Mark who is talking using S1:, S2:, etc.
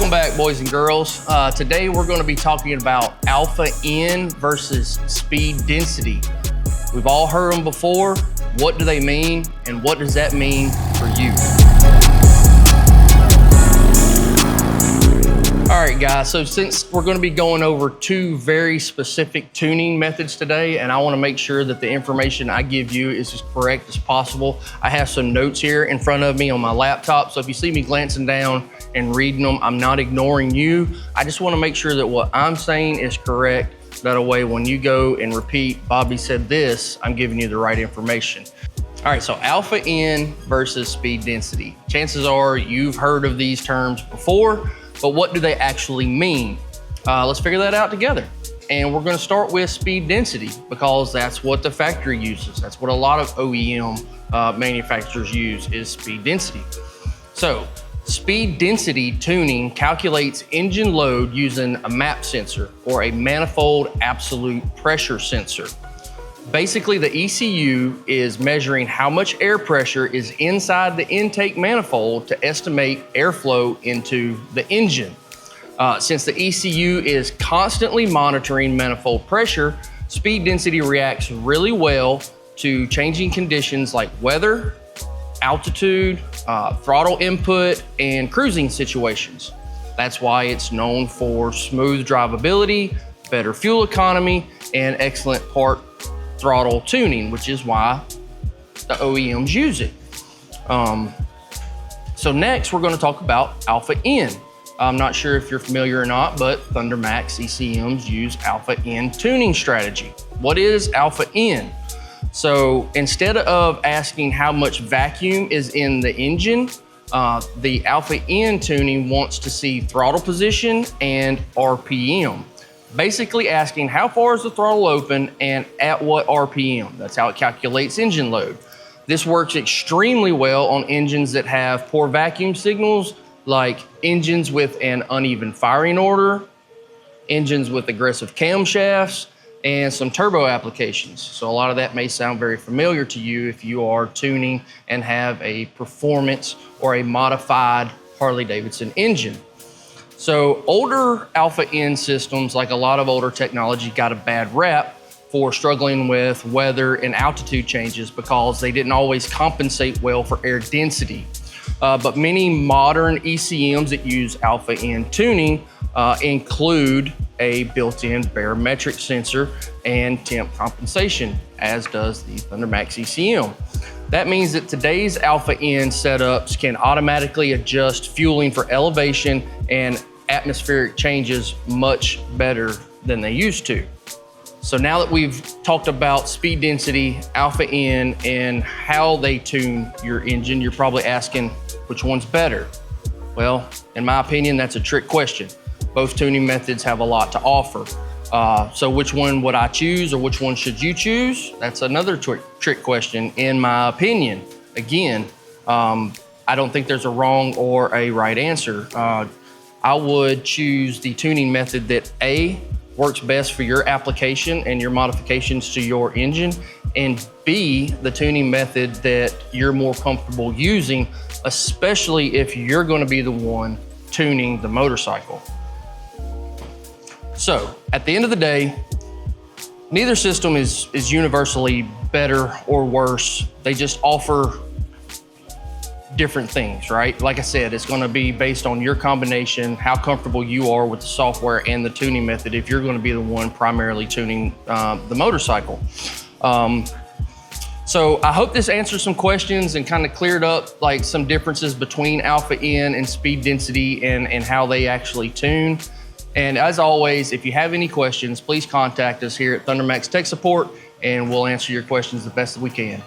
S1: Welcome back, boys and girls. Today we're going to be talking about alpha N versus speed density. We've all heard them before. What do they mean, and what does that mean for you? All right, guys, so since we're going to be going over two very specific tuning methods today, and I want to make sure that the information I give you is as correct as possible, I have some notes here in front of me on my laptop. So if you see me glancing down and reading them, I'm not ignoring you. I just want to make sure that what I'm saying is correct. That way, when you go and repeat, Bobby said this, I'm giving you the right information. All right, so alpha N versus speed density. Chances are you've heard of these terms before, but what do they actually mean? Let's figure that out together. And we're gonna start with speed density because that's what the factory uses. That's what a lot of OEM manufacturers use is speed density. So speed density tuning calculates engine load using a MAP sensor or a manifold absolute pressure sensor. Basically, the ECU is measuring how much air pressure is inside the intake manifold to estimate airflow into the engine. Since the ECU is constantly monitoring manifold pressure, speed density reacts really well to changing conditions like weather, altitude, throttle input, and cruising situations. That's why it's known for smooth drivability, better fuel economy, and excellent part throttle tuning, which is why the OEMs use it. So next we're going to talk about alpha N. I'm not sure if you're familiar or not, but ThunderMax ECMs use alpha N tuning strategy. What is alpha N? So instead of asking how much vacuum is in the engine, the alpha N tuning wants to see throttle position and RPM. Basically asking how far is the throttle open and at what RPM. That's how it calculates engine load. This works extremely well on engines that have poor vacuum signals, like engines with an uneven firing order, engines with aggressive camshafts, and some turbo applications. So a lot of that may sound very familiar to you if you are tuning and have a performance or a modified Harley-Davidson engine. So older alpha N systems, like a lot of older technology, got a bad rep for struggling with weather and altitude changes because they didn't always compensate well for air density. But many modern ECMs that use alpha N tuning include a built-in barometric sensor and temp compensation, as does the ThunderMax ECM. That means that today's alpha N setups can automatically adjust fueling for elevation and atmospheric changes much better than they used to. So now that we've talked about speed density, alpha N, and how they tune your engine, you're probably asking which one's better. Well, in my opinion, that's a trick question. Both tuning methods have a lot to offer. So which one would I choose, or which one should you choose? That's another trick question, in my opinion. Again, I don't think there's a wrong or a right answer. I would choose the tuning method that A, works best for your application and your modifications to your engine, and B, the tuning method that you're more comfortable using, especially if you're going to be the one tuning the motorcycle. So at the end of the day, neither system is universally better or worse. They just offer different things, right? Like I said, it's going to be based on your combination, how comfortable you are with the software and the tuning method if you're going to be the one primarily tuning the motorcycle. So I hope this answers some questions and kind of cleared up like some differences between alpha N and speed density and how they actually tune. And as always, if you have any questions, please contact us here at ThunderMax Tech Support, and we'll answer your questions the best that we can.